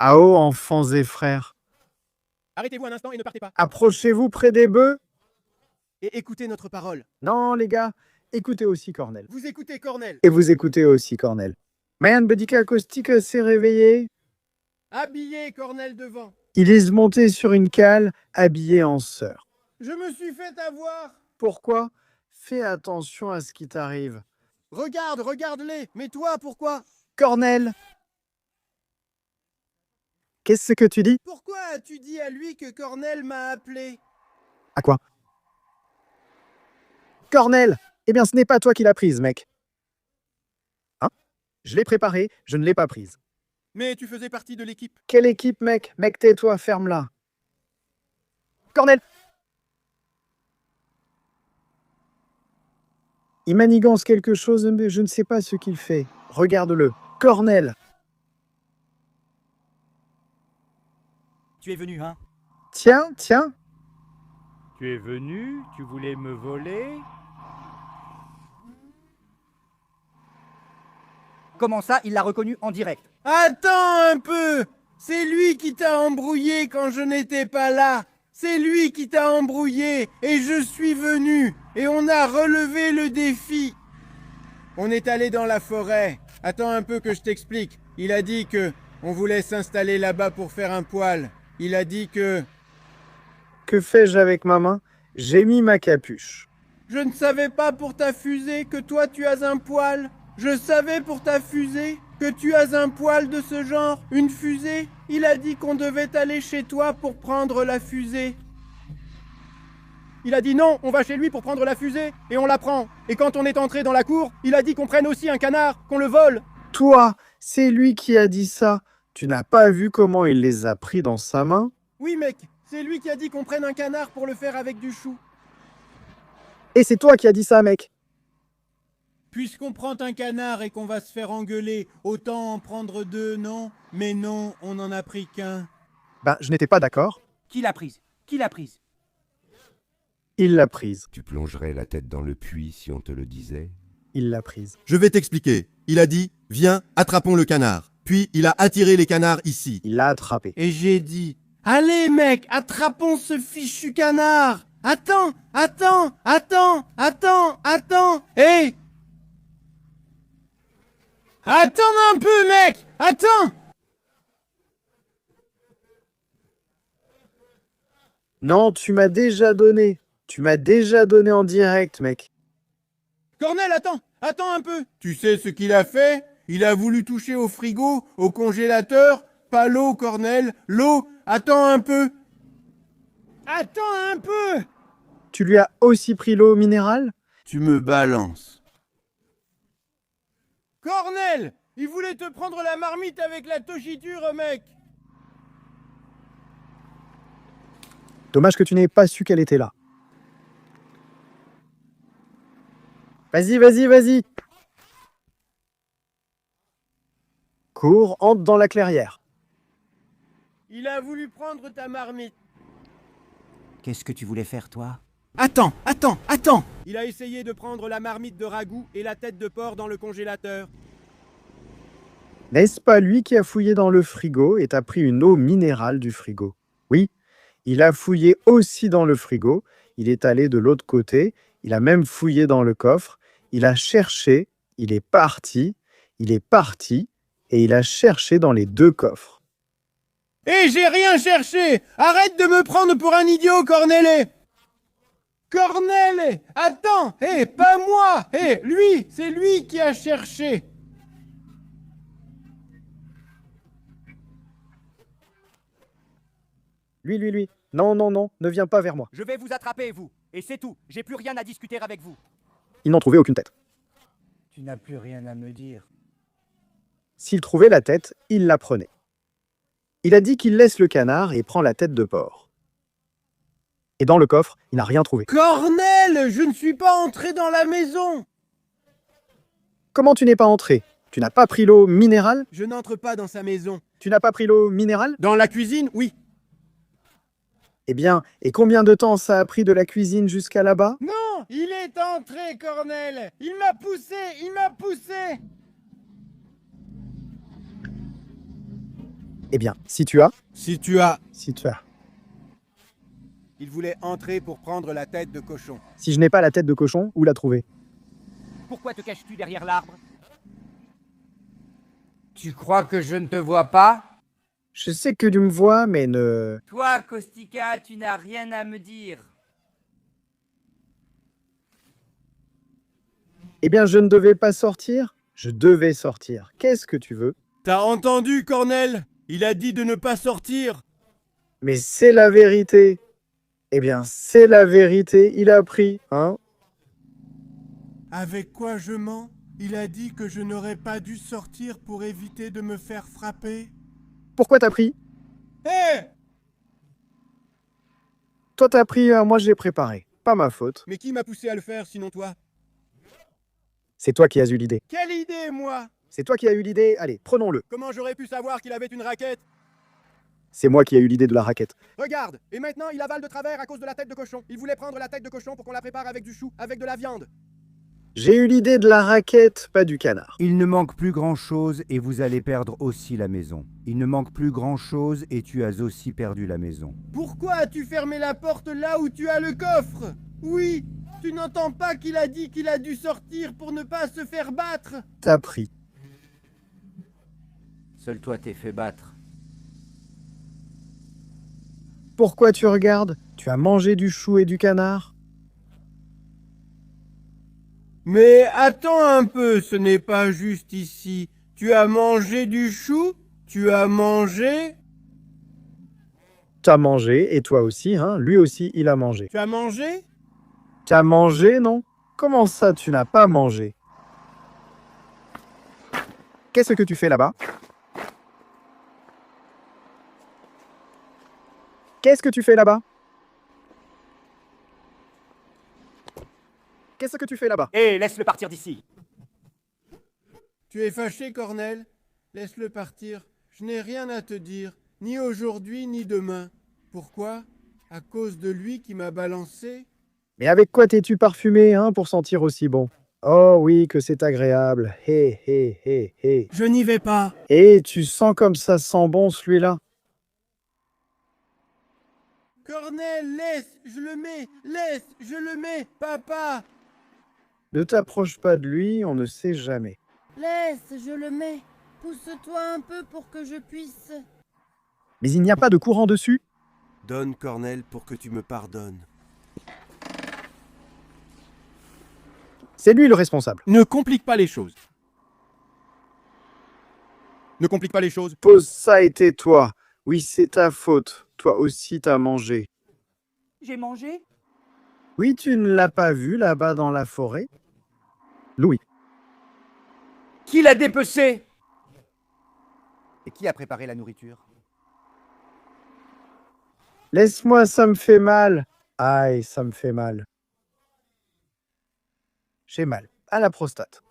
À haut, enfants et frères, Arrêtez-vous un instant et ne partez pas. approchez-vous près des bœufs. Et écoutez notre parole. Non, les gars, écoutez aussi Cornel. Vous écoutez Cornel. Et vous écoutez aussi Cornel. Mayan Bedika Acoustique s'est réveillé. Habillé Cornel devant. Il est monté sur une cale, habillé en sœur. Je me suis fait avoir. Pourquoi? Fais attention à ce qui t'arrive. Regarde, regarde-les. Mais toi, pourquoi? Cornel! Qu'est-ce que tu dis? Pourquoi as-tu dit à lui que Cornel m'a appelé? À quoi? Cornel! Eh bien, ce n'est pas toi qui l'as prise, mec. Hein? Je l'ai préparée, je ne l'ai pas prise. Mais tu faisais partie de l'équipe. Quelle équipe, mec? Mec, tais-toi, ferme-la. Cornel! Il manigance quelque chose, mais je ne sais pas ce qu'il fait. Regarde-le. Cornel! Tu es venu, hein? Tiens, tiens. Tu es venu, tu voulais me voler. Comment ça, il l'a reconnu en direct? Attends un peu. C'est lui qui t'a embrouillé quand je n'étais pas là. C'est lui qui t'a embrouillé et je suis venu et on a relevé le défi. On est allé dans la forêt. Attends un peu que je t'explique. Il a dit que on voulait s'installer là-bas pour faire un poêle. Il a dit que... Que fais-je avec ma main? J'ai mis ma capuche. Je ne savais pas pour ta fusée que toi tu as un poêle. Je savais pour ta fusée que tu as un poêle de ce genre, une fusée. Il a dit qu'on devait aller chez toi pour prendre la fusée. Il a dit non, on va chez lui pour prendre la fusée, et on la prend. Et quand on est entré dans la cour, il a dit qu'on prenne aussi un canard, qu'on le vole. Toi, c'est lui qui a dit ça. Tu n'as pas vu comment il les a pris dans sa main? Oui mec, c'est lui qui a dit qu'on prenne un canard pour le faire avec du chou. Et c'est toi qui as dit ça, mec. Puisqu'on prend un canard et qu'on va se faire engueuler, autant en prendre deux, non? Mais non, on n'en a pris qu'un. Ben, je n'étais pas d'accord. Qui l'a prise? Qui l'a prise? Il l'a prise. Tu plongerais la tête dans le puits si on te le disait. Il l'a prise. Je vais t'expliquer. Il a dit « Viens, attrapons le canard ». Puis il a attiré les canards ici. Il l'a attrapé. Et j'ai dit, allez mec, attrapons ce fichu canard. Attends, hé! Attends un peu mec, attends! Non, tu m'as déjà donné. Tu m'as déjà donné en direct, mec. Cornel, attends un peu. Tu sais ce qu'il a fait? Il a voulu toucher au frigo, au congélateur. Pas l'eau, Cornel, l'eau. Attends un peu. Attends un peu. Tu lui as aussi pris l'eau minérale? Tu me balances. Cornel, il voulait te prendre la marmite avec la tochiture, mec. Dommage que tu n'aies pas su qu'elle était là. Vas-y, vas-y, vas-y. Cours, entre dans la clairière. Il a voulu prendre ta marmite. Qu'est-ce que tu voulais faire, toi? Attends. Il a essayé de prendre la marmite de ragoût et la tête de porc dans le congélateur. N'est-ce pas lui qui a fouillé dans le frigo et t'a pris une eau minérale du frigo? Oui, il a fouillé aussi dans le frigo. Il est allé de l'autre côté. Il a même fouillé dans le coffre. Il a cherché. Il est parti. Et il a cherché dans les deux coffres. Eh, j'ai rien cherché. Arrête de me prendre pour un idiot, Cornelet. Cornelet, attends. Eh, pas moi. Eh, lui, c'est lui qui a cherché. Lui. Non, ne viens pas vers moi. Je vais vous attraper, vous. Et c'est tout. J'ai plus rien à discuter avec vous. Ils n'ont trouvé aucune tête. Tu n'as plus rien à me dire. S'il trouvait la tête, il la prenait. Il a dit qu'il laisse le canard et prend la tête de porc. Et dans le coffre, il n'a rien trouvé. Cornel, je ne suis pas entré dans la maison. Comment tu n'es pas entré? Tu n'as pas pris l'eau minérale? Je n'entre pas dans sa maison. Tu n'as pas pris l'eau minérale? Dans la cuisine, oui. Eh bien, et combien de temps ça a pris de la cuisine jusqu'à là-bas? Non, il est entré, Cornel. Il m'a poussé. Eh bien, si tu as... Si tu as... Si tu as... Il voulait entrer pour prendre la tête de cochon. Si je n'ai pas la tête de cochon, où la trouver? Pourquoi te caches-tu derrière l'arbre? Tu crois que je ne te vois pas? Je sais que tu me vois, mais ne... Toi, Kostika, tu n'as rien à me dire. Eh bien, je ne devais pas sortir. Je devais sortir. Qu'est-ce que tu veux? T'as entendu, Cornel? Il a dit de ne pas sortir. Mais c'est la vérité. Eh bien, c'est la vérité. Il a pris, hein? Avec quoi je mens? Il a dit que je n'aurais pas dû sortir pour éviter de me faire frapper. Pourquoi t'as pris? Hé! Toi, t'as pris, moi, j'ai préparé. Pas ma faute. Mais qui m'a poussé à le faire, sinon toi? C'est toi qui as eu l'idée. Quelle idée, moi? C'est toi qui as eu l'idée. Allez, prenons-le. Comment j'aurais pu savoir qu'il avait une raquette? C'est moi qui ai eu l'idée de la raquette. Regarde! Et maintenant, il avale de travers à cause de la tête de cochon. Il voulait prendre la tête de cochon pour qu'on la prépare avec du chou, avec de la viande. J'ai eu l'idée de la raquette, pas du canard. Il ne manque plus grand-chose et vous allez perdre aussi la maison. Il ne manque plus grand-chose et tu as aussi perdu la maison. Pourquoi as-tu fermé la porte là où tu as le coffre? Oui! Tu n'entends pas qu'il a dit qu'il a dû sortir pour ne pas se faire battre? T'as pris. Seul toi t'es fait battre. Pourquoi tu regardes? Tu as mangé du chou et du canard? Mais attends un peu, ce n'est pas juste ici. Tu as mangé du chou? Tu as mangé? T'as mangé, et toi aussi, hein? Lui aussi, il a mangé. Tu as mangé? T'as mangé, non? Comment ça, tu n'as pas mangé? Qu'est-ce que tu fais là-bas? Qu'est-ce que tu fais là-bas? Qu'est-ce que tu fais là-bas? Hé, laisse-le partir d'ici. Tu es fâché, Cornel? Laisse-le partir. Je n'ai rien à te dire, ni aujourd'hui, ni demain. Pourquoi? À cause de lui qui m'a balancé? Mais avec quoi t'es-tu parfumé, hein, pour sentir aussi bon? Oh oui, que c'est agréable. Hé, hé, hé, hé. Je n'y vais pas. Et tu sens comme ça sent bon, celui-là? Cornel, laisse, je le mets, papa. Ne t'approche pas de lui, on ne sait jamais. Laisse, je le mets. Pousse-toi un peu pour que je puisse... Mais il n'y a pas de courant dessus? Donne, Cornel, pour que tu me pardonnes. C'est lui le responsable. Ne complique pas les choses. Ne complique pas les choses. Pose ça et tais-toi. Oui, c'est ta faute. Toi aussi t'as mangé. J'ai mangé? Oui, tu ne l'as pas vu là-bas dans la forêt? Louis. Qui l'a dépecé? Et qui a préparé la nourriture? Laisse-moi, ça me fait mal. Aïe, ça me fait mal. J'ai mal. À la prostate.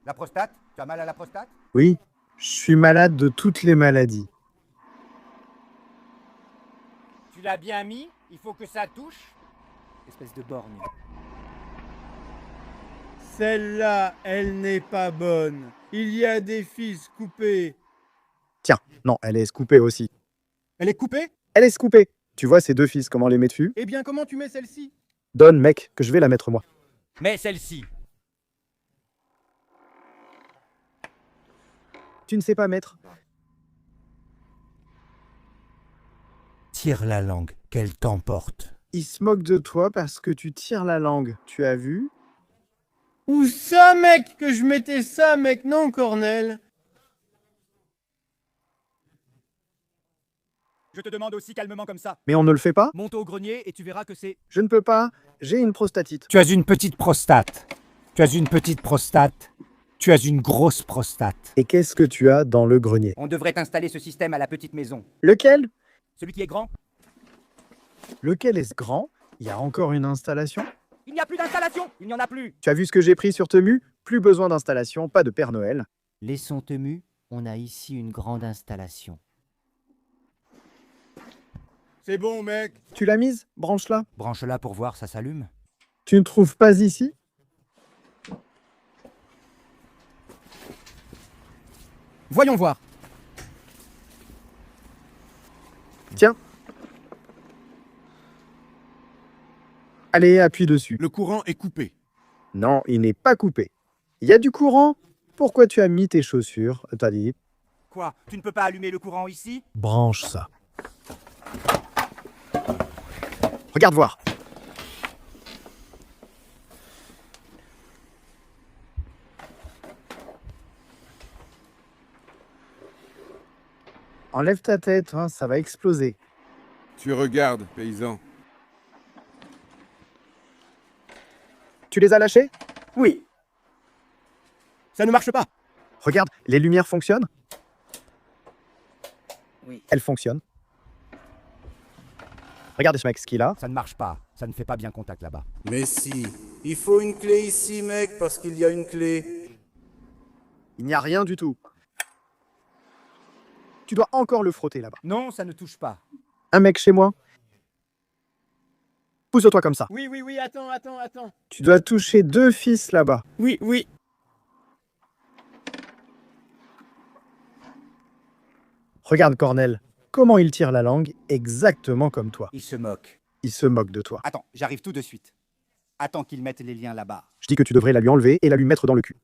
La prostate? Tu as mal à la prostate? Oui, je suis malade de toutes les maladies. Tu l'as bien mis? Il faut que ça touche? Espèce de borgne. Celle-là, elle n'est pas bonne. Il y a des fils coupés. Tiens, non, elle est scoopée aussi. Elle est coupée? Elle est scoopée. Tu vois ces deux fils, comment les mets dessus? Eh bien, comment tu mets celle-ci? Donne, mec, que je vais la mettre moi. Mais celle-ci. Tu ne sais pas mettre? Tire la langue, qu'elle t'emporte. Il se moque de toi parce que tu tires la langue. Tu as vu? Où ça, mec? Que je mettais ça, mec? Non, Cornel. Je te demande aussi calmement comme ça. Mais on ne le fait pas? Monte au grenier et tu verras que c'est... Je ne peux pas. J'ai une prostatite. Tu as une petite prostate. Tu as une petite prostate. Tu as une grosse prostate. Et qu'est-ce que tu as dans le grenier? On devrait installer ce système à la petite maison. Lequel? Celui qui est grand? Lequel est-ce grand? Il y a encore une installation? Il n'y a plus d'installation! Il n'y en a plus! Tu as vu ce que j'ai pris sur Temu? Plus besoin d'installation, pas de Père Noël. Laissons Temu, on a ici une grande installation. C'est bon, mec. Tu l'as mise? Branche-la. Branche-la pour voir, ça s'allume. Tu ne trouves pas ici? Voyons voir. Tiens. Allez, appuie dessus. Le courant est coupé. Non, il n'est pas coupé. Il y a du courant. Pourquoi tu as mis tes chaussures, t'as dit? Quoi? Tu ne peux pas allumer le courant ici? Branche ça. Regarde voir. Enlève ta tête, hein, ça va exploser. Tu regardes, paysan. Tu les as lâchés? Oui. Ça ne marche pas. Regarde, les lumières fonctionnent? Oui. Elles fonctionnent. Regardez ce mec, ce qu'il a. Ça ne marche pas. Ça ne fait pas bien contact là-bas. Mais si, il faut une clé ici, mec, parce qu'il y a une clé. Il n'y a rien du tout. Tu dois encore le frotter là-bas. Non, ça ne touche pas. Un mec chez moi. Pousse-toi comme ça. Oui, oui, oui, attends. Tu dois toucher 2 fils là-bas. Oui, oui. Regarde Cornel, comment il tire la langue exactement comme toi. Il se moque. Il se moque de toi. Attends, j'arrive tout de suite. Attends qu'ils mettent les liens là-bas. Je dis que tu devrais la lui enlever et la lui mettre dans le cul.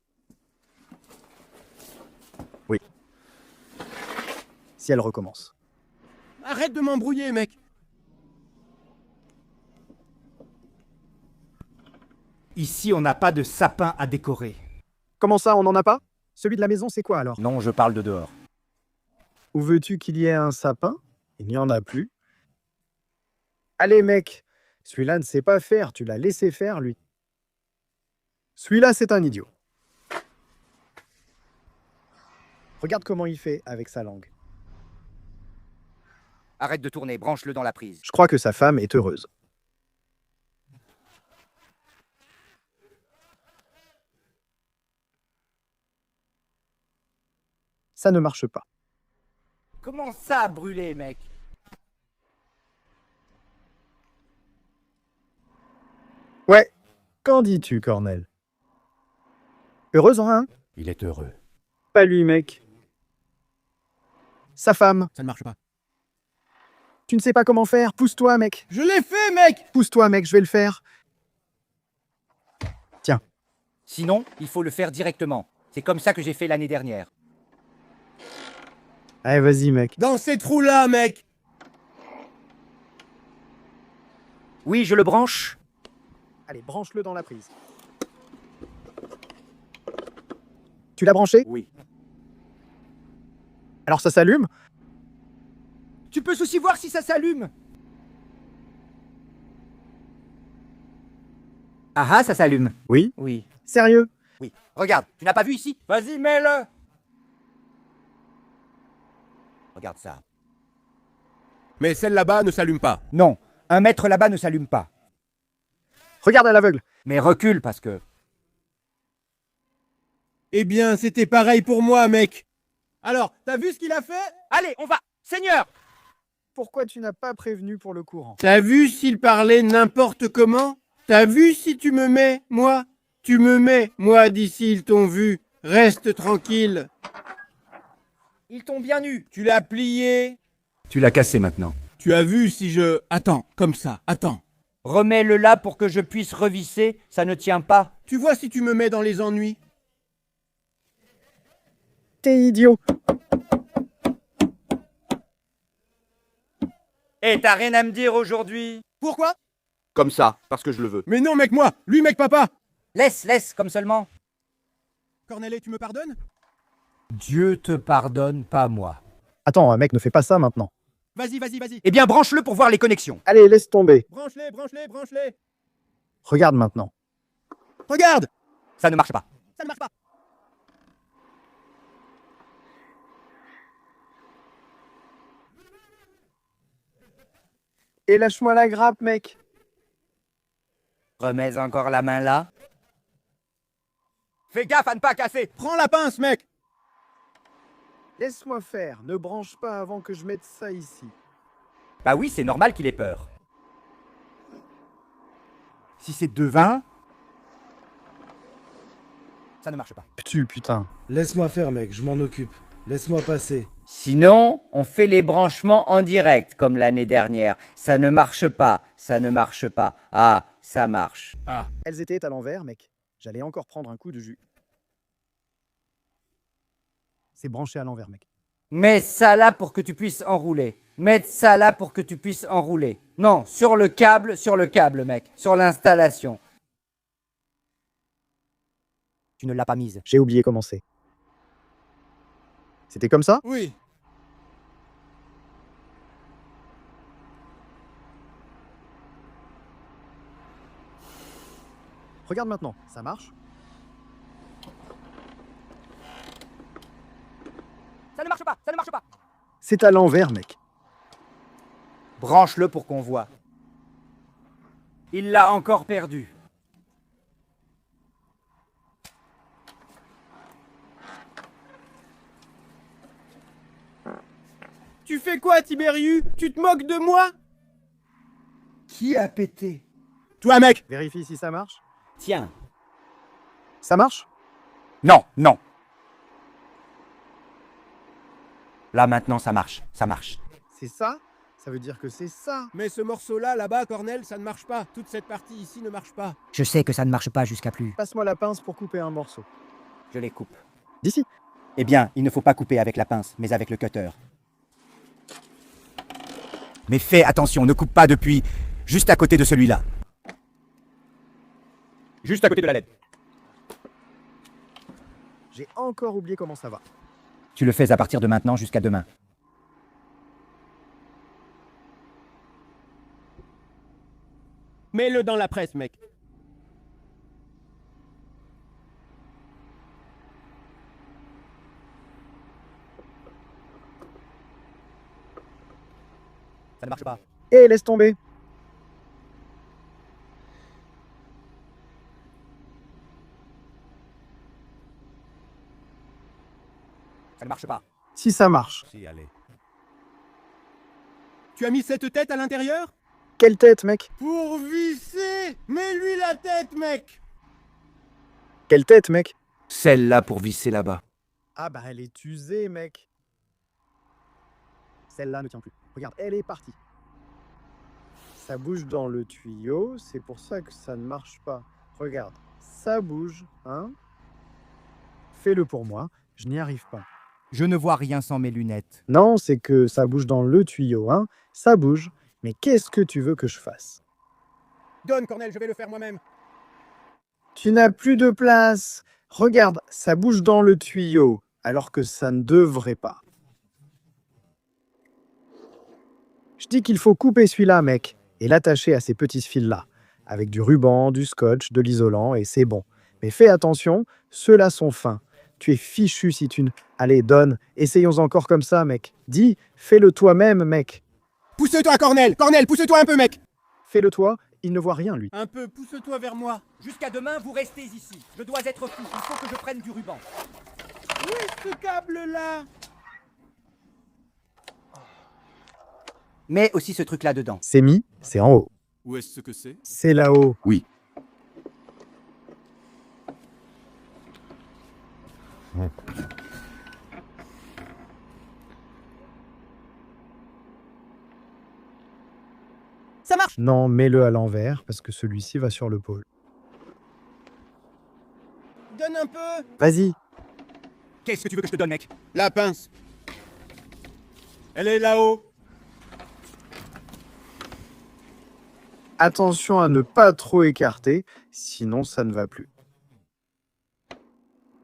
Oui. Si elle recommence. Arrête de m'embrouiller, mec. Ici, on n'a pas de sapin à décorer. Comment ça, on n'en a pas? Celui de la maison, c'est quoi alors? Non, je parle de dehors. Où veux-tu qu'il y ait un sapin? Il n'y en a plus. Allez mec, celui-là ne sait pas faire, tu l'as laissé faire lui. Celui-là c'est un idiot. Regarde comment il fait avec sa langue. Arrête de tourner, branche-le dans la prise. Je crois que sa femme est heureuse. Ça ne marche pas. Comment ça a brûlé, mec? Ouais, qu'en dis-tu, Cornel? Heureuse en un? Il est heureux. Pas lui, mec. Sa femme. Ça ne marche pas. Tu ne sais pas comment faire? Pousse-toi, mec. Je l'ai fait, mec. Pousse-toi, mec, je vais le faire. Tiens. Sinon, il faut le faire directement. C'est comme ça que j'ai fait l'année dernière. Allez, vas-y, mec. Dans ces trous-là, mec. Oui, je le branche. Allez, branche-le dans la prise. Tu l'as branché? Oui. Alors ça s'allume? Tu peux aussi voir si ça s'allume. Ah ah, ça s'allume. Oui. Oui. Sérieux? Oui. Regarde, tu n'as pas vu ici? Vas-y, mets-le. Regarde ça. Mais celle là-bas ne s'allume pas. Non, un mètre là-bas ne s'allume pas. Regarde à l'aveugle. Mais recule parce que... Eh bien, c'était pareil pour moi, mec. Alors, t'as vu ce qu'il a fait? Allez, on va. Seigneur! Pourquoi tu n'as pas prévenu pour le courant? T'as vu s'il parlait n'importe comment? T'as vu si tu me mets, moi? Tu me mets, moi, d'ici ils t'ont vu. Reste tranquille. Ils t'ont bien eu. Tu l'as plié. Tu l'as cassé maintenant. Tu as vu si je... Attends, comme ça, attends. Remets-le là pour que je puisse revisser, ça ne tient pas. Tu vois si tu me mets dans les ennuis? T'es idiot. Eh, t'as rien à me dire aujourd'hui? Pourquoi? Comme ça, parce que je le veux. Mais non, mec, moi. Lui, mec, papa. Laisse, comme seulement. Cornelet, tu me pardonnes? Dieu te pardonne, pas moi. Attends, mec, ne fais pas ça maintenant. Vas-y. Eh bien, branche-le pour voir les connexions. Allez, laisse tomber. Branche-les. Regarde maintenant. Regarde. Ça ne marche pas. Ça ne marche pas. Et lâche-moi la grappe, mec. Remets encore la main là. Fais gaffe à ne pas casser. Prends la pince, mec. Laisse-moi faire. Ne branche pas avant que je mette ça ici. Bah oui, c'est normal qu'il ait peur. Si c'est devin, Ça ne marche pas. Putain. Laisse-moi faire, mec, je m'en occupe. Laisse-moi passer. Sinon, on fait les branchements en direct, comme l'année dernière. Ça ne marche pas, ça ne marche pas. Ah, ça marche. Elles étaient à l'envers, mec. J'allais encore prendre un coup de jus. C'est branché à l'envers, mec. Mets ça là pour que tu puisses enrouler. Mets ça là pour que tu puisses enrouler. Non, sur le câble, mec. Sur l'installation. Tu ne l'as pas mise. J'ai oublié comment c'est. C'était comme ça? Oui. Regarde maintenant, ça marche? Ça ne marche pas, ça ne marche pas. C'est à l'envers, mec. Branche-le pour qu'on voit. Il l'a encore perdu. Tu fais quoi, Tibérius? Tu te moques de moi? Qui a pété? Toi, mec! Vérifie si ça marche. Tiens. Ça marche? Non, non. Là maintenant ça marche, ça marche. C'est ça? Ça veut dire que c'est ça. Mais ce morceau-là, là-bas, Cornel, ça ne marche pas. Toute cette partie ici ne marche pas. Je sais que ça ne marche pas jusqu'à plus. Passe-moi la pince pour couper un morceau. Je les coupe. D'ici. Eh bien, il ne faut pas couper avec la pince, mais avec le cutter. Mais fais attention, ne coupe pas depuis juste à côté de celui-là. Juste à côté de la LED. J'ai encore oublié comment ça va. Tu le fais à partir de maintenant jusqu'à demain. Mets-le dans la presse, mec. Ça ne marche pas. Et laisse tomber. Ça ne marche pas. Si ça marche. Si, allez. Tu as mis cette tête à l'intérieur? Quelle tête, mec? Pour visser! Mets-lui la tête, mec! Quelle tête, mec? Celle-là pour visser là-bas. Ah bah elle est usée, mec. Celle-là ne tient plus. Regarde, elle est partie. Ça bouge dans le tuyau, c'est pour ça que ça ne marche pas. Regarde, ça bouge, hein? Fais-le pour moi, je n'y arrive pas. Je ne vois rien sans mes lunettes. Non, c'est que ça bouge dans le tuyau, hein? Ça bouge. Mais qu'est-ce que tu veux que je fasse? Donne, Cornel, je vais le faire moi-même. Tu n'as plus de place. Regarde, ça bouge dans le tuyau, alors que ça ne devrait pas. Je dis qu'il faut couper celui-là, mec, et l'attacher à ces petits fils-là, avec du ruban, du scotch, de l'isolant, et c'est bon. Mais fais attention, ceux-là sont fins. Tu es fichu si tu ne... Allez, donne, essayons encore comme ça, mec. Dis, fais-le toi-même, mec. Pousse-toi, Cornel! Cornel, pousse-toi un peu, mec! Fais-le toi, il ne voit rien, lui. Un peu, pousse-toi vers moi. Jusqu'à demain, vous restez ici. Je dois être fou. Il faut que je prenne du ruban. Où est ce câble-là? Mets aussi ce truc-là dedans. C'est mis, c'est en haut. Où est-ce que c'est? C'est là-haut. Oui. Ça marche! Non, mets-le à l'envers, parce que celui-ci va sur le pôle. Donne un peu! Vas-y. Qu'est-ce que tu veux que je te donne, mec? La pince. Elle est là-haut. Attention à ne pas trop écarter, sinon ça ne va plus.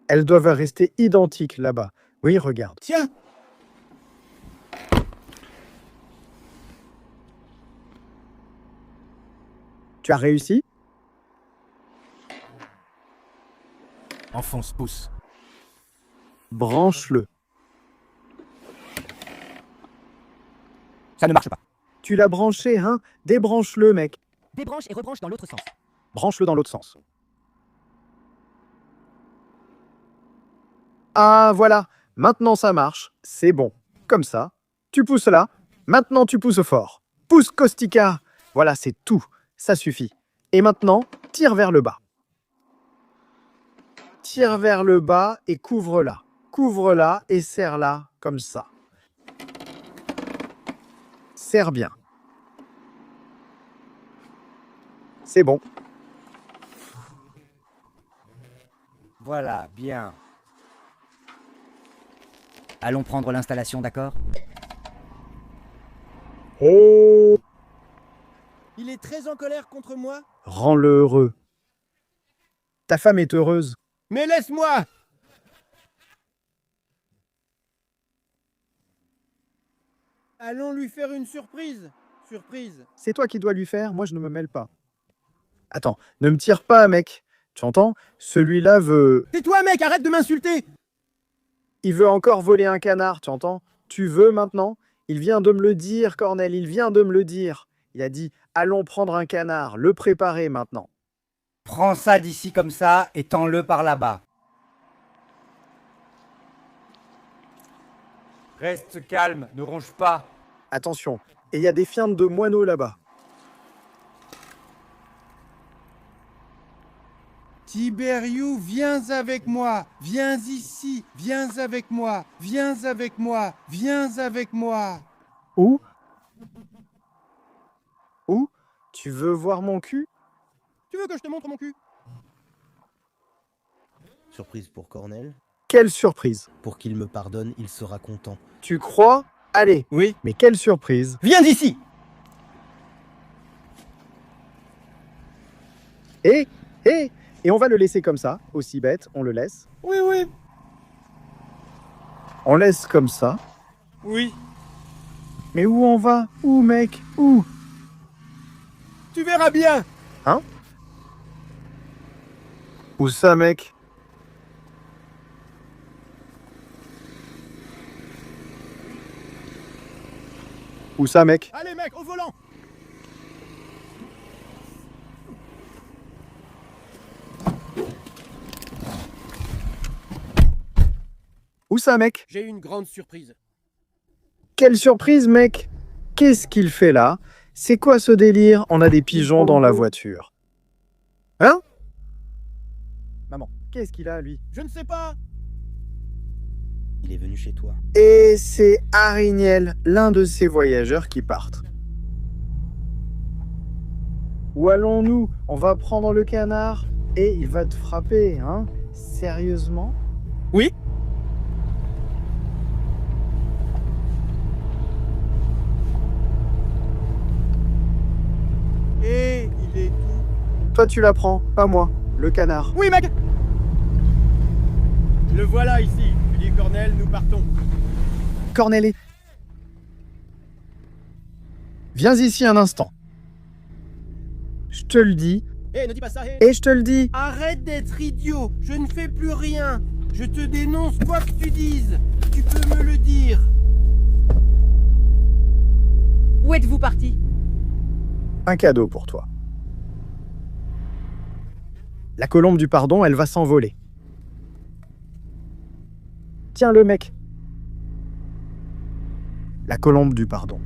Elles doivent rester identiques là-bas. Oui, regarde. Tiens! Tu as réussi? Enfonce, pousse. Branche-le. Ça ne marche pas. Tu l'as branché, hein? Débranche-le, mec. Débranche et rebranche dans l'autre sens. Branche-le dans l'autre sens. Ah, voilà. Maintenant, ça marche. C'est bon. Comme ça. Tu pousses là. Maintenant, tu pousses fort. Pousse, Kostika. Voilà, c'est tout. Ça suffit. Et maintenant, tire vers le bas. Tire vers le bas et couvre-la. Couvre-la et serre-la comme ça. serre bien. C'est bon. Voilà, bien. Allons prendre l'installation, d'accord? Oh! Il est très en colère contre moi. Rends-le heureux. Ta femme est heureuse. Mais laisse-moi! Allons lui faire une surprise. Surprise. C'est toi qui dois lui faire, moi je ne me mêle pas. Attends, ne me tire pas, mec. Tu entends? Celui-là veut... Tais-toi, mec, arrête de m'insulter! Il veut encore voler un canard, tu entends? Tu veux maintenant? Il vient de me le dire, Cornel, il vient de me le dire. Il a dit, allons prendre un canard, le préparer maintenant. Prends ça d'ici comme ça et tends-le par là-bas. Reste calme, ne ronge pas. Attention, et il y a des fientes de moineaux là-bas. Tiberiu, viens avec moi, viens ici, viens avec moi, viens avec moi, viens avec moi. Où? Où? Tu veux voir mon cul? Tu veux que je te montre mon cul? Surprise pour Cornel. Quelle surprise! Pour qu'il me pardonne, il sera content. Tu crois? Allez! Oui. Mais quelle surprise! Viens d'ici! Et on va le laisser comme ça, aussi bête, on le laisse. Oui, oui. On laisse comme ça. Oui. Mais où on va? Où, mec? Où? Tu verras bien. Hein? Où ça, mec? Où ça, mec? Allez, mec, au volant. Où ça, mec? J'ai une grande surprise. Quelle surprise, mec! Qu'est-ce qu'il fait là? C'est quoi ce délire? On a des pigeons dans la voiture. Hein? Maman, qu'est-ce qu'il a, lui? Je ne sais pas. Il est venu chez toi. Et c'est Arignel, l'un de ces voyageurs qui partent. Où allons-nous? On va prendre le canard et il va te frapper, hein? Sérieusement? Oui. Et il est où? Toi, tu la prends, pas moi, le canard. Oui, mec. Le voilà ici. Tu dis Cornel, nous partons. Cornélé. Viens ici un instant. Je te le dis. Eh, ne dis pas ça, Et je te le dis. Arrête d'être idiot. Je ne fais plus rien. Je te dénonce quoi que tu dises. Tu peux me le dire. Où êtes-vous parti? Un cadeau pour toi. La colombe du pardon, elle va s'envoler. Tiens le mec. La colombe du pardon.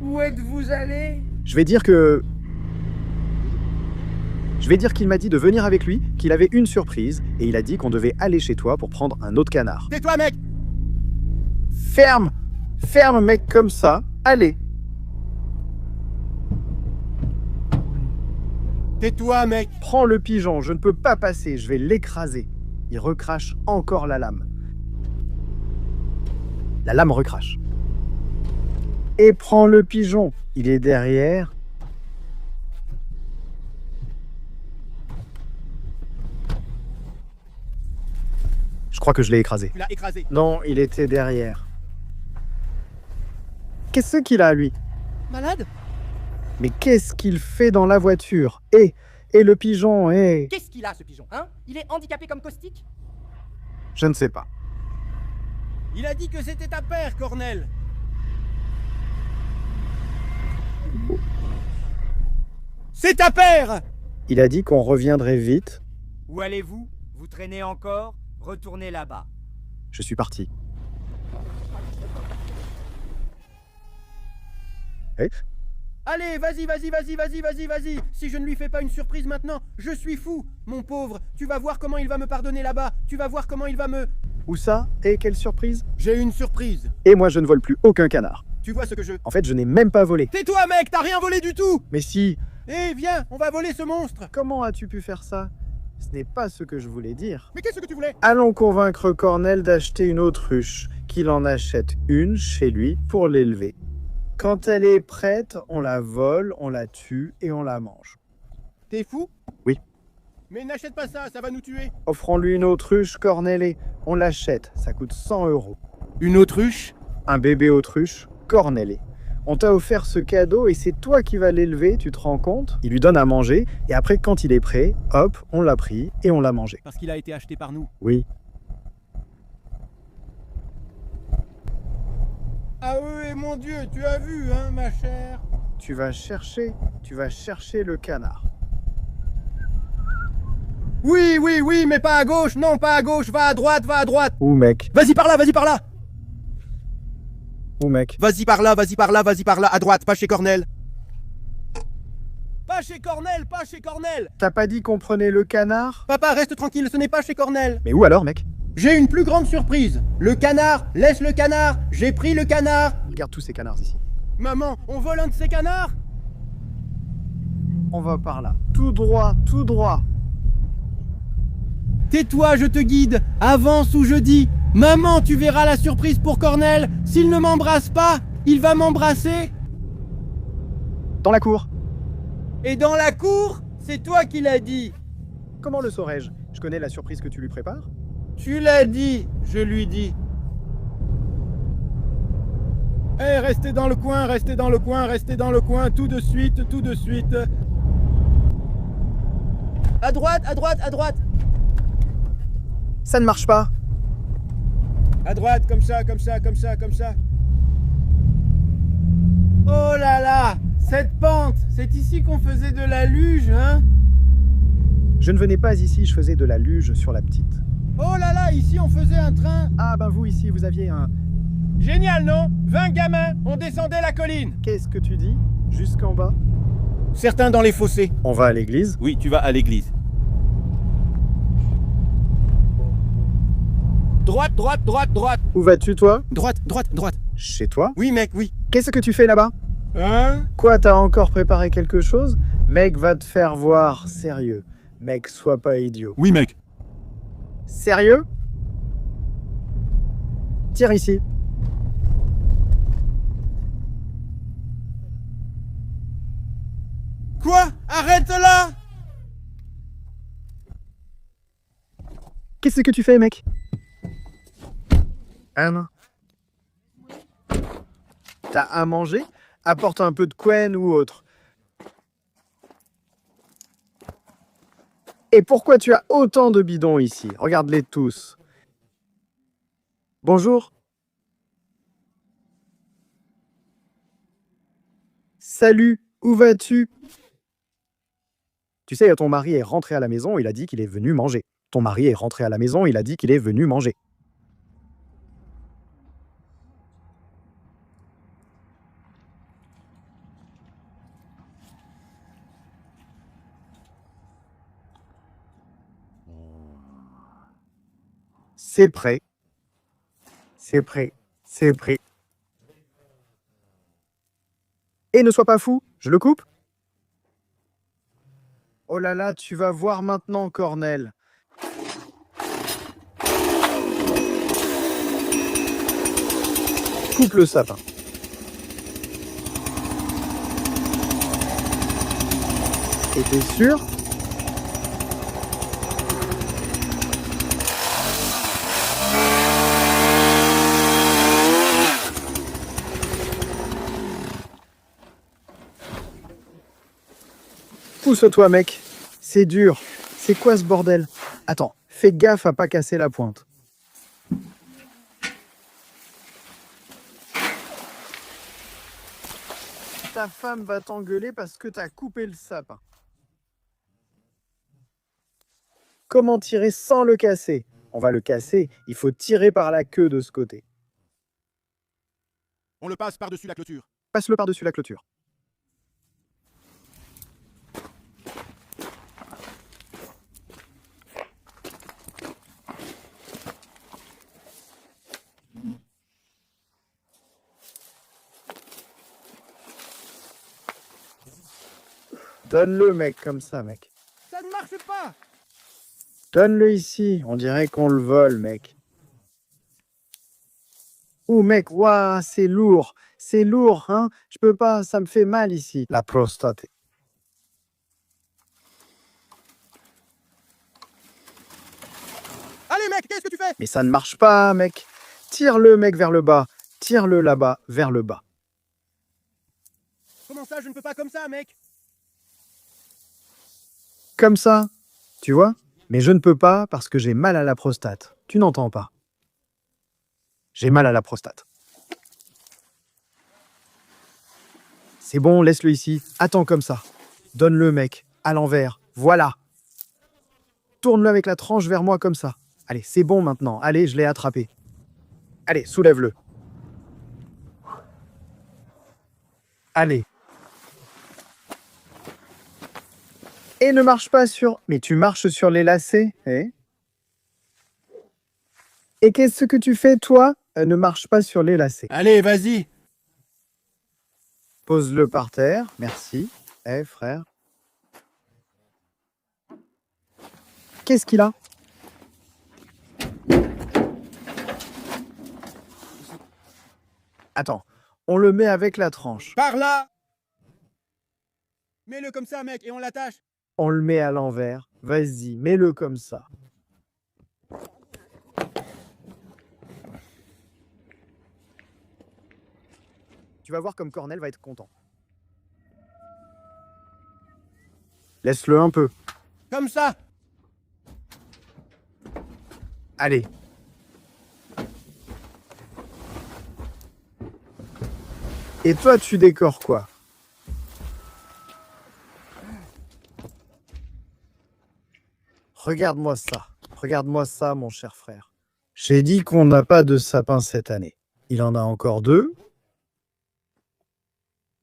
Où êtes-vous allé? Je vais dire qu'il m'a dit de venir avec lui, qu'il avait une surprise, et il a dit qu'on devait aller chez toi pour prendre un autre canard. Tais-toi, mec. Ferme! Ferme, mec, comme ça. Allez! Tais-toi, mec. Prends le pigeon, je ne peux pas passer, je vais l'écraser. Il recrache encore la lame. La lame recrache. Et prends le pigeon, il est derrière. Je crois que je l'ai écrasé. Tu l'as écrasé. Non, il était derrière. Qu'est-ce qu'il a, lui? Malade? Mais qu'est-ce qu'il fait dans la voiture? Et le pigeon, Qu'est-ce qu'il a, ce pigeon, hein? Il est handicapé comme caustique? Je ne sais pas. Il a dit que c'était ta paire, Cornel. C'est ta paire. Il a dit qu'on reviendrait vite. Où allez-vous? Vous traînez encore? Retournez là-bas. Je suis parti. Eh? Allez, vas-y. Si je ne lui fais pas une surprise maintenant, je suis fou. Mon pauvre, tu vas voir comment il va me pardonner là-bas. Tu vas voir comment il va me... Où ça? Et quelle surprise? J'ai une surprise. Et moi, je ne vole plus aucun canard. Tu vois ce que je... En fait, je n'ai même pas volé. Tais-toi, mec, t'as rien volé du tout. Mais si. Eh, viens, on va voler ce monstre. Comment as-tu pu faire ça? Ce n'est pas ce que je voulais dire. Mais qu'est-ce que tu voulais? Allons convaincre Cornel d'acheter une autruche, qu'il en achète une chez lui pour l'élever. Quand elle est prête, on la vole, on la tue et on la mange. T'es fou? Oui. Mais n'achète pas ça, ça va nous tuer. Offrons-lui une autruche, Cornel, et on l'achète. Ça coûte 100 €. Une autruche? Un bébé autruche, Cornel. On t'a offert ce cadeau et c'est toi qui vas l'élever, tu te rends compte? Il lui donne à manger et après, quand il est prêt, hop, on l'a pris et on l'a mangé. Parce qu'il a été acheté par nous. Oui. Ah oui, mon Dieu, tu as vu, hein, ma chère? Tu vas chercher le canard. Oui, oui, oui, mais pas à gauche, non, pas à gauche, va à droite, va à droite. Où, mec? Vas-y par là, vas-y par là. Où, mec? Vas-y par là, vas-y par là, vas-y par là, à droite, pas chez Cornel. Pas chez Cornel, pas chez Cornel. T'as pas dit qu'on prenait le canard? Papa, reste tranquille, ce n'est pas chez Cornel. Mais où alors, mec? J'ai une plus grande surprise. Le canard, laisse le canard, j'ai pris le canard. Regarde tous ces canards ici. Maman, on vole un de ces canards? On va par là. Tout droit, tout droit. Tais-toi, je te guide. Avance où je dis. Maman, tu verras la surprise pour Cornel. S'il ne m'embrasse pas, il va m'embrasser. Dans la cour. Et dans la cour, c'est toi qui l'as dit. Comment le saurais-je? Je connais la surprise que tu lui prépares. Tu l'as dit, je lui dis. Eh, restez dans le coin, restez dans le coin, restez dans le coin, tout de suite, tout de suite. À droite, à droite, à droite. Ça ne marche pas. À droite, comme ça, comme ça, comme ça, comme ça. Oh là là, cette pente, c'est ici qu'on faisait de la luge, hein? Je ne venais pas ici, je faisais de la luge sur la petite. Oh là là, ici on faisait un train. Ah ben vous ici, vous aviez un... Génial, non? 20 gamins, on descendait la colline. Qu'est-ce que tu dis? Jusqu'en bas? Certains dans les fossés. On va à l'église? Oui, tu vas à l'église. Droite, droite, droite, droite. Où vas-tu, toi? Droite, droite, droite. Chez toi? Oui, mec, oui. Qu'est-ce que tu fais là-bas? Hein? Quoi, t'as encore préparé quelque chose? Mec, va te faire voir. Sérieux. Mec, sois pas idiot. Oui, mec. Sérieux? Tire ici. Quoi? Arrête là! Qu'est-ce que tu fais, mec? Anne? T'as à manger? Apporte un peu de Quen ou autre. Et pourquoi tu as autant de bidons ici? Regarde-les tous. Bonjour. Salut, où vas-tu? Tu sais, ton mari est rentré à la maison, il a dit qu'il est venu manger. Ton mari est rentré à la maison, il a dit qu'il est venu manger. C'est prêt. C'est prêt. C'est prêt. Et ne sois pas fou, je le coupe. Oh là là, tu vas voir maintenant, Cornel. Coupe le sapin. Et t'es sûr? Pousse-toi, mec. C'est dur. C'est quoi ce bordel? Attends, fais gaffe à pas casser la pointe. Ta femme va t'engueuler parce que t'as coupé le sapin. Comment tirer sans le casser? On va le casser, il faut tirer par la queue de ce côté. On le passe par-dessus la clôture. Passe-le par-dessus la clôture. Donne-le, mec, comme ça, mec. Ça ne marche pas. Donne-le ici. On dirait qu'on le vole, mec. Ouh, mec, waouh, c'est lourd. C'est lourd, hein. Je peux pas, ça me fait mal ici. La prostate. Allez, mec, qu'est-ce que tu fais? Mais ça ne marche pas, mec. Tire-le, mec, vers le bas. Tire-le là-bas, vers le bas. Comment ça, je ne peux pas comme ça, mec? Comme ça, tu vois? Mais je ne peux pas parce que j'ai mal à la prostate. Tu n'entends pas. J'ai mal à la prostate. C'est bon, laisse-le ici. Attends comme ça. Donne-le, mec, à l'envers. Voilà. Tourne-le avec la tranche vers moi comme ça. Allez, c'est bon maintenant. Allez, je l'ai attrapé. Allez, soulève-le. Allez. Et ne marche pas sur... Mais tu marches sur les lacets, eh? Et qu'est-ce que tu fais, toi? Ne marche pas sur les lacets. Allez, vas-y. Pose-le par terre. Merci. Eh, frère. Qu'est-ce qu'il a? Attends. On le met avec la tranche. Par là. Mets-le comme ça, mec, et on l'attache. On le met à l'envers. Vas-y, mets-le comme ça. Tu vas voir comme Cornel va être content. Laisse-le un peu. Comme ça. Allez. Et toi, tu décores quoi? Regarde-moi ça. Regarde-moi ça, mon cher frère. J'ai dit qu'on n'a pas de sapin cette année. Il en a encore 2.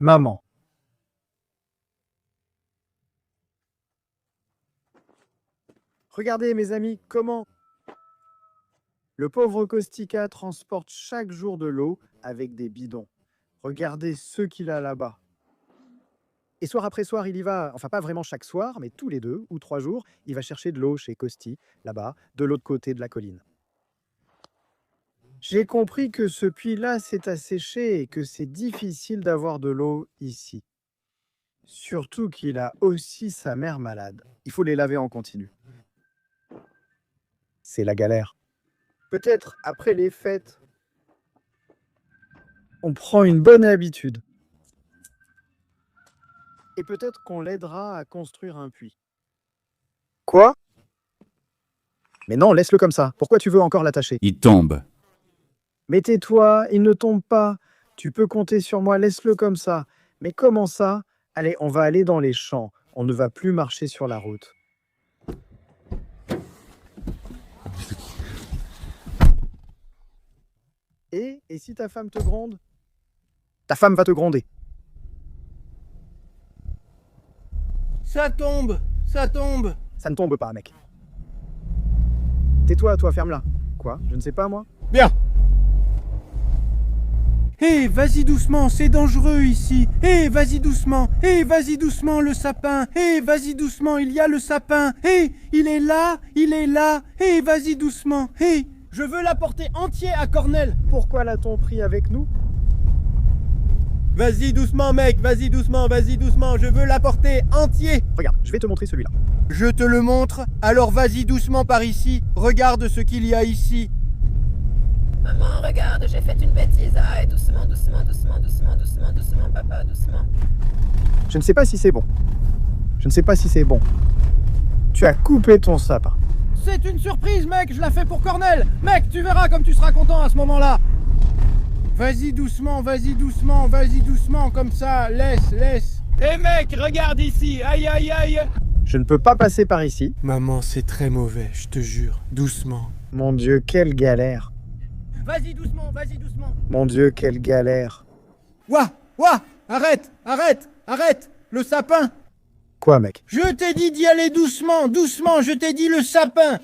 Maman. Regardez, mes amis, comment le pauvre Caustica transporte chaque jour de l'eau avec des bidons. Regardez ceux qu'il a là-bas. Et soir après soir, il y va, enfin pas vraiment chaque soir, mais tous les 2 ou 3 jours, il va chercher de l'eau chez Costi, là-bas, de l'autre côté de la colline. J'ai compris que ce puits-là s'est asséché et que c'est difficile d'avoir de l'eau ici. Surtout qu'il a aussi sa mère malade. Il faut les laver en continu. C'est la galère. Peut-être après les fêtes, on prend une bonne habitude. Et peut-être qu'on l'aidera à construire un puits. Quoi? Mais non, laisse-le comme ça. Pourquoi tu veux encore l'attacher? Il tombe. Mais tais-toi, il ne tombe pas. Tu peux compter sur moi, laisse-le comme ça. Mais comment ça? Allez, on va aller dans les champs. On ne va plus marcher sur la route. Et si ta femme te gronde? Ta femme va te gronder. Ça tombe. Ça tombe. Ça ne tombe pas, mec. Tais-toi, toi, ferme-la. Quoi? Je ne sais pas, moi. Bien. Hé, vas-y doucement, c'est dangereux ici. Hé, vas-y doucement. Hé, vas-y doucement, le sapin. Hé, vas-y doucement, il y a le sapin. Hé, il est là, il est là. Hé, vas-y doucement. Hé, je veux l'apporter entier à Cornel. Pourquoi l'a-t-on pris avec nous? Vas-y doucement, mec, vas-y doucement, je veux l'apporter entier. Regarde, je vais te montrer celui-là. Je te le montre, alors vas-y doucement par ici. Regarde ce qu'il y a ici. Maman, regarde, j'ai fait une bêtise. Ah, doucement, doucement, doucement, doucement, doucement, doucement, papa, doucement. Je ne sais pas si c'est bon. Je ne sais pas si c'est bon. Tu as coupé ton sapin. C'est une surprise, mec, je la fais pour Cornel. Mec, tu verras comme tu seras content à ce moment-là. Vas-y doucement, vas-y doucement, vas-y doucement, comme ça, laisse. Hé mec, regarde ici, aïe aïe aïe. Je ne peux pas passer par ici. Maman, c'est très mauvais, je te jure, doucement. Mon Dieu, quelle galère. Vas-y doucement, vas-y doucement. Mon Dieu, quelle galère. Ouah, arrête, le sapin. Quoi, mec? Je t'ai dit d'y aller doucement, je t'ai dit le sapin,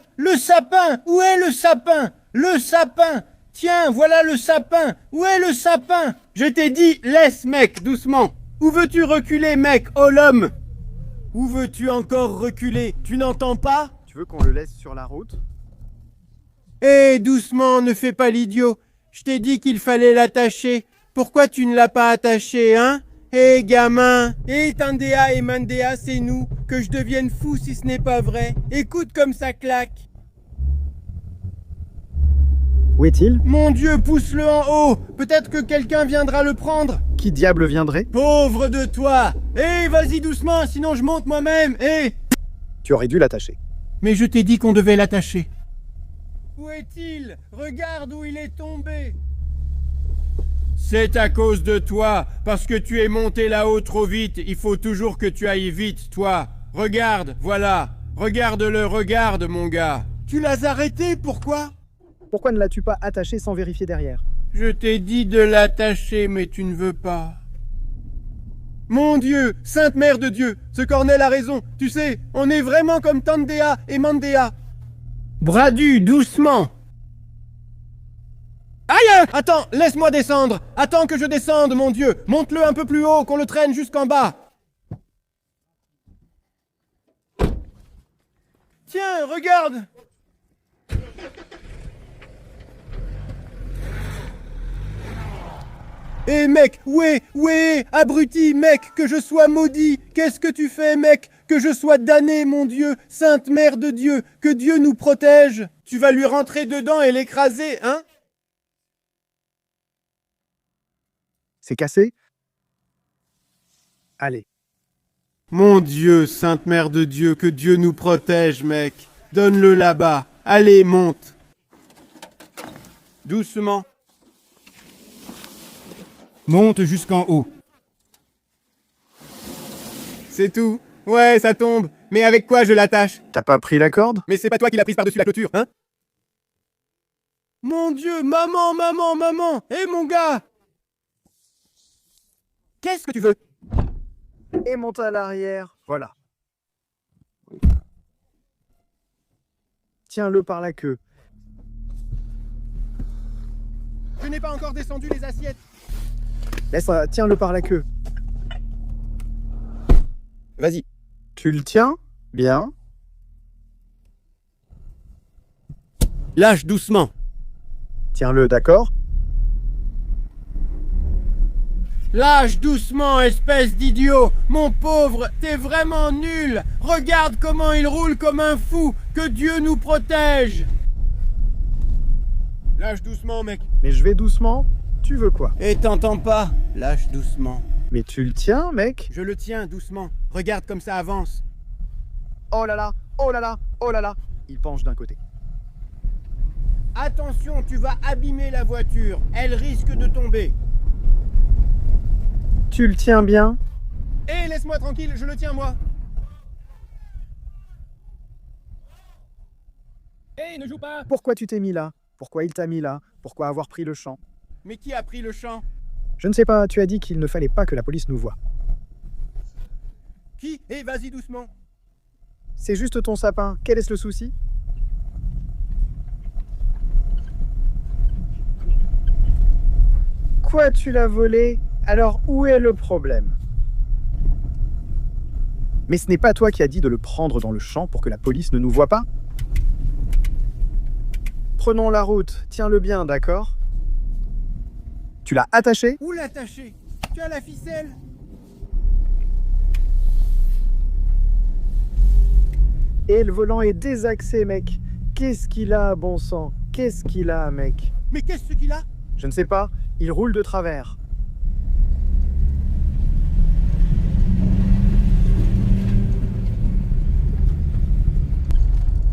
où est le sapin? Le sapin. Tiens, voilà le sapin. Où est le sapin? Je t'ai dit, laisse, mec, doucement. Où veux-tu reculer, mec? Oh, l'homme. Où veux-tu encore reculer? Tu n'entends pas? Tu veux qu'on le laisse sur la route? Hé, doucement, ne fais pas l'idiot. Je t'ai dit qu'il fallait l'attacher. Pourquoi tu ne l'as pas attaché, hein? Hé, gamin! Hé, Tandea et Mandea, c'est nous. Que je devienne fou si ce n'est pas vrai. Écoute comme ça claque. Où est-il? Mon Dieu, pousse-le en haut. Peut-être que quelqu'un viendra le prendre. Qui diable viendrait? Pauvre de toi! Hé, vas-y doucement, sinon je monte moi-même. Hé! Tu aurais dû l'attacher. Mais je t'ai dit qu'on devait l'attacher. Où est-il? Regarde où il est tombé. C'est à cause de toi, parce que tu es monté là-haut trop vite. Il faut toujours que tu ailles vite, toi. Regarde, voilà. Regarde-le, regarde, mon gars. Tu l'as arrêté, pourquoi? Pourquoi ne l'as-tu pas attaché sans vérifier derrière? Je t'ai dit de l'attacher, mais tu ne veux pas. Mon Dieu, Sainte Mère de Dieu, ce Cornel a raison. Tu sais, on est vraiment comme Tandea et Mandea. Bradu, doucement. Aïe! Attends, laisse-moi descendre. Attends que je descende, mon Dieu. Monte-le un peu plus haut, qu'on le traîne jusqu'en bas. Tiens, regarde. Eh mec, ouais, abruti, mec, que je sois maudit. Qu'est-ce que tu fais, mec? Que je sois damné, mon Dieu, Sainte Mère de Dieu, que Dieu nous protège. Tu vas lui rentrer dedans et l'écraser, hein? C'est cassé? Allez. Mon Dieu, Sainte Mère de Dieu, que Dieu nous protège, mec. Donne-le là-bas. Allez, monte. Doucement. Monte jusqu'en haut. C'est tout. Ouais, ça tombe. Mais avec quoi je l'attache? T'as pas pris la corde? Mais c'est pas toi qui l'as prise par-dessus la clôture, hein? Mon Dieu, maman! Hé, mon gars! Qu'est-ce que tu veux? Et monte à l'arrière. Voilà. Tiens-le par la queue. Je n'ai pas encore descendu les assiettes. Tiens-le par la queue. Vas-y. Tu le tiens? Bien. Lâche doucement. Tiens-le, d'accord? Lâche doucement, espèce d'idiot. Mon pauvre, t'es vraiment nul. Regarde comment il roule comme un fou. Que Dieu nous protège. Lâche doucement, mec. Mais je vais doucement. Tu veux quoi? Et t'entends pas? Lâche doucement. Mais tu le tiens, mec? Je le tiens doucement. Regarde comme ça avance. Oh là là, oh là là, oh là là. Il penche d'un côté. Attention, tu vas abîmer la voiture. Elle risque de tomber. Tu le tiens bien? Hé, laisse-moi tranquille, je le tiens moi. Hé, ne joue pas! Pourquoi tu t'es mis là? Pourquoi il t'a mis là? Pourquoi avoir pris le champ? Mais qui a pris le champ? Je ne sais pas, tu as dit qu'il ne fallait pas que la police nous voie. Qui? Hé, vas-y doucement. C'est juste ton sapin, quel est le souci? Quoi, tu l'as volé? Alors où est le problème? Mais ce n'est pas toi qui as dit de le prendre dans le champ pour que la police ne nous voie pas? Prenons la route, tiens-le bien, d'accord? Tu l'as attaché? Où l'attacher? Tu as la ficelle? Et le volant est désaxé, mec. Qu'est-ce qu'il a, bon sang? Qu'est-ce qu'il a, mec? Mais qu'est-ce qu'il a? Je ne sais pas, il roule de travers.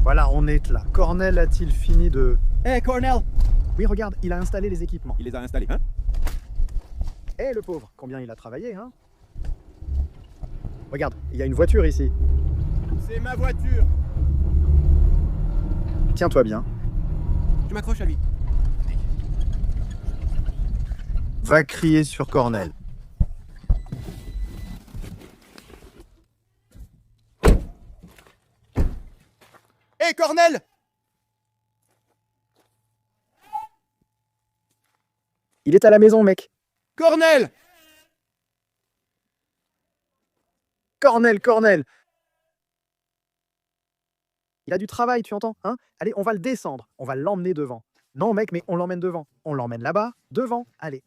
Voilà, on est là. Cornel a-t-il fini de... Hé, Cornel! Oui, regarde, il a installé les équipements. Il les a installés, hein? Eh, le pauvre, combien il a travaillé, hein? Regarde, il y a une voiture ici. C'est ma voiture. Tiens-toi bien. Je m'accroche à lui. Va crier sur Cornel. Hé, Cornel! Il est à la maison, mec. Cornel! Cornel! Il a du travail, tu entends, hein? Allez, on va le descendre. On va l'emmener devant. Non, mec, mais on l'emmène devant. On l'emmène là-bas, devant. Allez.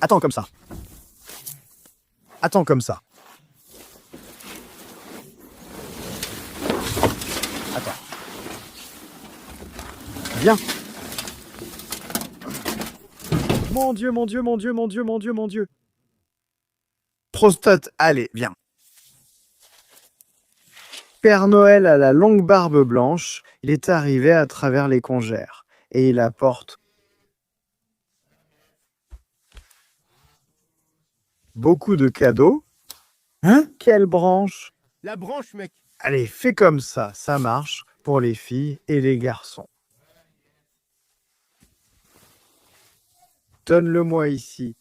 Attends comme ça. Attends comme ça. Attends. Viens. Mon Dieu, mon Dieu, mon Dieu, mon Dieu, mon Dieu, mon Dieu. Prostate, allez, viens. Père Noël a la longue barbe blanche. Il est arrivé à travers les congères. Et il apporte beaucoup de cadeaux. Hein? Quelle branche? La branche, mec. Allez, fais comme ça marche pour les filles et les garçons. Donne-le-moi ici.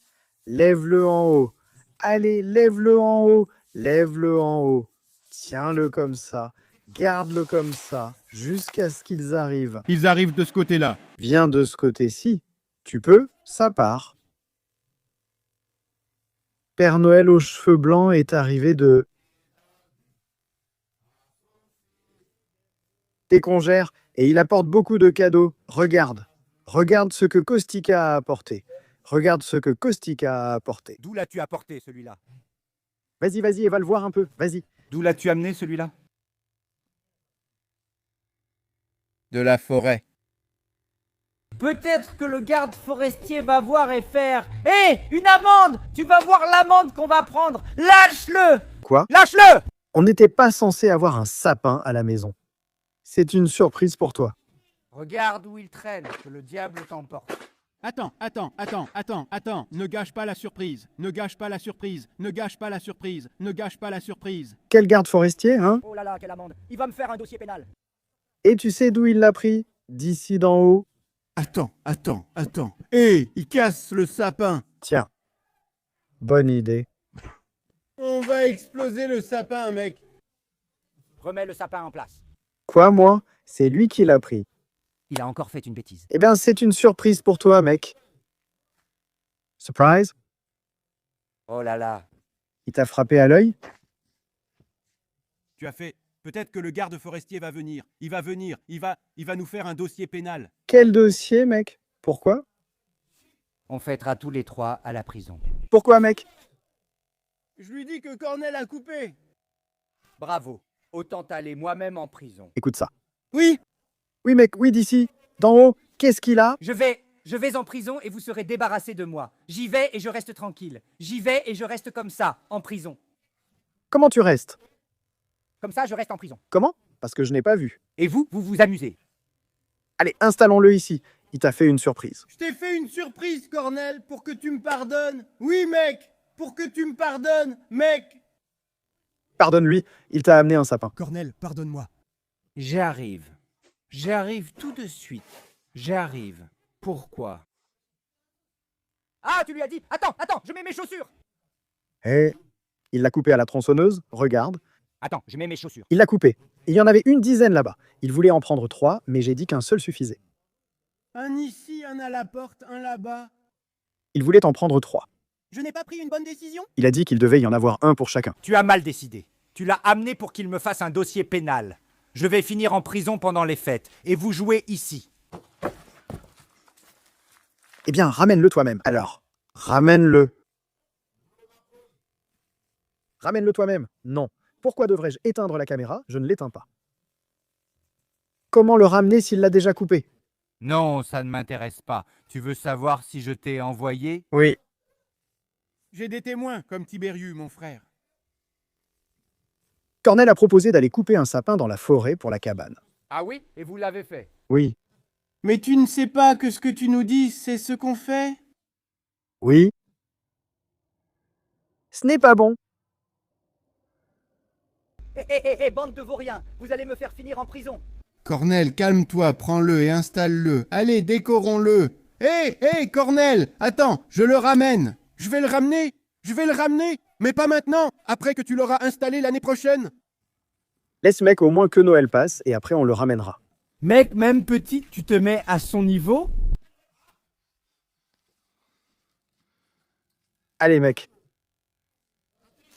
Lève-le en haut. Allez, lève-le en haut. Lève-le en haut. Tiens-le comme ça. Garde-le comme ça. Jusqu'à ce qu'ils arrivent. Ils arrivent de ce côté-là. Viens de ce côté-ci. Tu peux? Ça part. Père Noël aux cheveux blancs est arrivé de des congères et il apporte beaucoup de cadeaux. Regarde. Regarde ce que Kostika a apporté. Regarde ce que Kostika a apporté. D'où l'as-tu apporté, celui-là? Vas-y, vas-y, et va le voir un peu. Vas-y. D'où l'as-tu amené, celui-là? De la forêt. Peut-être que le garde forestier va voir et faire « Hé, une amende! Tu vas voir l'amende qu'on va prendre! Lâche-le! Quoi? Lâche-le !» On n'était pas censé avoir un sapin à la maison. C'est une surprise pour toi. Regarde où il traîne, que le diable t'emporte. Attends. Ne gâche pas la surprise. Ne gâche pas la surprise. Ne gâche pas la surprise. Ne gâche pas la surprise. Quel garde forestier, hein? Oh là là, quelle amende. Il va me faire un dossier pénal. Et tu sais d'où il l'a pris? D'ici d'en haut. Attends. Hé, il casse le sapin. Tiens. Bonne idée. On va exploser le sapin, mec. Remets le sapin en place. Quoi, moi? C'est lui qui l'a pris. Il a encore fait une bêtise. Eh bien, c'est une surprise pour toi, mec. Surprise? Oh là là. Il t'a frappé à l'œil? Tu as fait. Peut-être que le garde forestier va venir. Il va nous faire un dossier pénal. Quel dossier, mec? Pourquoi? On fêtera tous les trois à la prison. Pourquoi, mec? Je lui dis que Cornel a coupé. Bravo. Autant aller moi-même en prison. Écoute ça. Oui. Oui, mec, oui, d'ici. D'en haut, qu'est-ce qu'il a? Je vais en prison et vous serez débarrassés de moi. J'y vais et je reste tranquille. J'y vais et je reste comme ça, en prison. Comment tu restes? Comme ça, je reste en prison. Comment? Parce que je n'ai pas vu. Et vous vous amusez. Allez, installons-le ici. Il t'a fait une surprise. Je t'ai fait une surprise, Cornel, pour que tu me pardonnes. Oui, mec. Pour que tu me pardonnes, mec. Pardonne-lui, il t'a amené un sapin. Cornel, pardonne-moi. J'arrive. J'arrive tout de suite. J'arrive. Pourquoi? Ah, tu lui as dit, attends, je mets mes chaussures. Eh, il l'a coupé à la tronçonneuse, regarde. Attends, je mets mes chaussures. Il l'a coupé. Il y en avait une dizaine là-bas. Il voulait en prendre 3, mais j'ai dit qu'un seul suffisait. Un ici, un à la porte, un là-bas. Il voulait en prendre 3. Je n'ai pas pris une bonne décision? Il a dit qu'il devait y en avoir un pour chacun. Tu as mal décidé. Tu l'as amené pour qu'il me fasse un dossier pénal. Je vais finir en prison pendant les fêtes. Et vous jouez ici. Eh bien, ramène-le toi-même. Alors, ramène-le. Ramène-le toi-même. Non. Pourquoi devrais-je éteindre la caméra? Je ne l'éteins pas. Comment le ramener s'il l'a déjà coupé? Non, ça ne m'intéresse pas. Tu veux savoir si je t'ai envoyé? Oui. J'ai des témoins, comme Tibériu, mon frère. Cornel a proposé d'aller couper un sapin dans la forêt pour la cabane. Ah oui? Et vous l'avez fait? Oui. Mais tu ne sais pas que ce que tu nous dis, c'est ce qu'on fait? Oui. Ce n'est pas bon. Hé, bande de vauriens, vous allez me faire finir en prison. Cornel, calme-toi, prends-le et installe-le. Allez, décorons-le. Hé, Cornel, attends, je le ramène. Je vais le ramener, mais pas maintenant, après que tu l'auras installé l'année prochaine. Laisse mec au moins que Noël passe et après on le ramènera. Mec, même petit, tu te mets à son niveau? Allez, mec.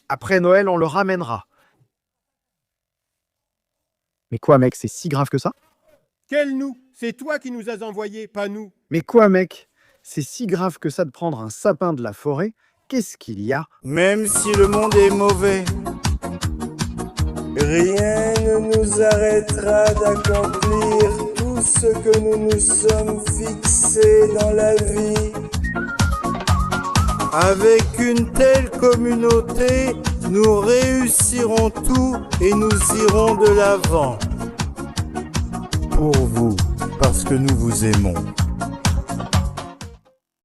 Après Noël, on le ramènera. Mais quoi, mec, c'est si grave que ça? Quel nous? C'est toi qui nous as envoyés, pas nous. Mais quoi, mec? C'est si grave que ça de prendre un sapin de la forêt? Qu'est-ce qu'il y a? Même si le monde est mauvais, rien ne nous arrêtera d'accomplir tout ce que nous nous sommes fixés dans la vie. Avec une telle communauté, nous réussirons tout et nous irons de l'avant. Pour vous, parce que nous vous aimons.